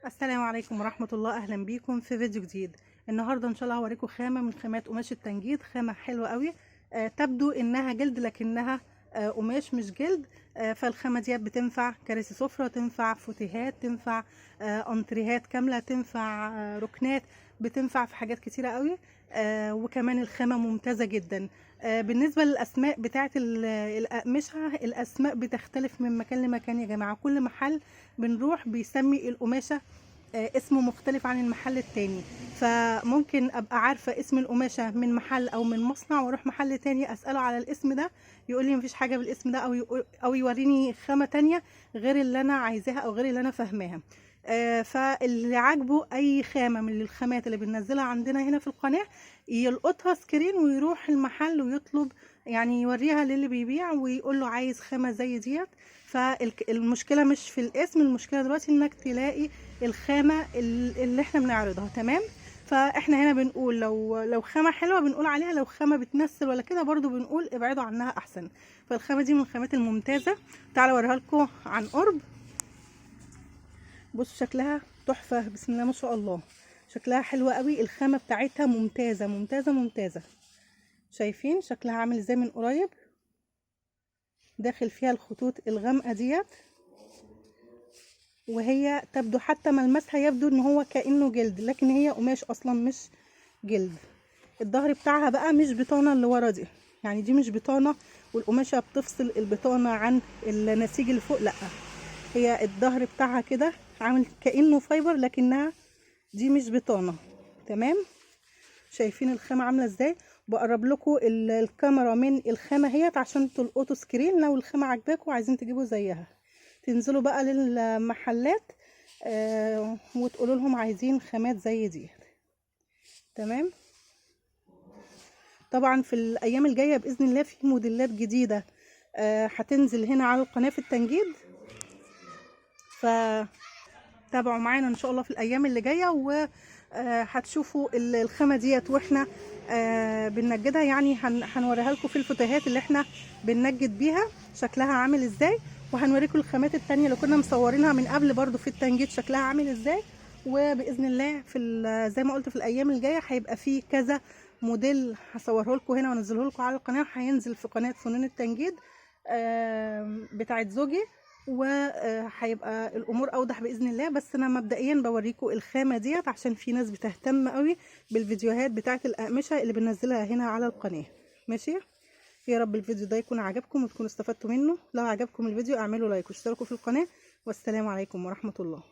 السلام عليكم ورحمة الله. أهلا بيكم في فيديو جديد. النهاردة إن شاء الله هوريكم خامة من خامات قماش التنجيد. خامة حلوة قوي، تبدو إنها جلد لكنها قماش مش جلد. فالخامة دي بتنفع كراسي سفرة، تنفع فوتيهات، تنفع أنتريهات كاملة، تنفع ركنات، بتنفع في حاجات كتيرة قوي. وكمان الخامة ممتازة جدا. بالنسبة للأسماء بتاعة الأقمشة، الأسماء بتختلف من مكان لمكان يا جماعة. كل محل بنروح بيسمي القماشة اسمه مختلف عن المحل التاني. فممكن ابقى عارفة اسم القماشة من محل او من مصنع، واروح محل تاني اسأله على الاسم ده، يقول لي مفيش حاجة بالاسم ده، او يوريني خامة تانية غير اللي انا عايزاها او غير اللي انا فاهماها. فاللي عاجبه اي خامة من الخامات اللي بننزلها عندنا هنا في القناة، يلقطها سكرين ويروح المحل ويطلب، يعني يوريها للي بيبيع ويقول له عايز خامة زي ديت. فالمشكلة مش في الاسم، المشكلة دلوقتي انك تلاقي الخامة اللي احنا بنعرضها. تمام. فاحنا هنا بنقول لو خامة حلوة بنقول عليها، لو خامة بتنسل ولا كده برضو بنقول ابعدوا عنها احسن. فالخامة دي من الخامات الممتازة. تعالوا اوريها لكم عن قرب. بصوا شكلها تحفة، بسم الله ما شاء الله، شكلها حلوة قوي. الخامة بتاعتها ممتازة ممتازة ممتازة. شايفين شكلها عامل ازاي من قريب؟ داخل فيها الخطوط الغامقة ديت، وهي تبدو حتى ملمسها يبدو ان هو كأنه جلد، لكن هي قماش اصلا مش جلد. الظهر بتاعها بقى مش بطانة اللي ورا دي، يعني دي مش بطانة والقماشة بتفصل البطانة عن النسيج اللي فوق، لا، هي الظهر بتاعها كده عامل كأنه فايبر، لكنها دي مش بطانة. تمام. شايفين الخامة عاملة ازاي؟ بقرب لكم الكاميرا من الخامة هي عشان تلقطوا سكرين. لو الخامة عجباكم وعايزين تجيبوا زيها، تنزلوا بقى للمحلات وتقولوا لهم عايزين خامات زي دي. تمام. طبعا في الايام الجايه باذن الله في موديلات جديده هتنزل هنا على القناه في التنجيد، فتابعوا معانا ان شاء الله في الايام اللي جايه، وهتشوفوا الخامه ديت واحنا بننجدها. يعني هنوريها لكم في الفوتوهات اللي احنا بننجد بيها شكلها عامل ازاي، وهنوريكم الخامات التانية اللي كنا مصورينها من قبل برضو في التنجيد شكلها عامل ازاي. وباذن الله في زي ما قلت في الايام الجايه هيبقى فيه كذا موديل هصوره لكم هنا وانزله لكم على القناه. هينزل في قناه فنون التنجيد بتاعت زوجي، وهيبقى الامور اوضح باذن الله. بس انا مبدئيا بوريكم الخامه ديت عشان في ناس بتهتم قوي بالفيديوهات بتاعت الاقمشه اللي بننزلها هنا على القناه. ماشي. يا رب الفيديو ده يكون عجبكم وتكونوا استفدتوا منه. لو عجبكم الفيديو اعملوا لايك واشتركوا في القناه. والسلام عليكم ورحمه الله.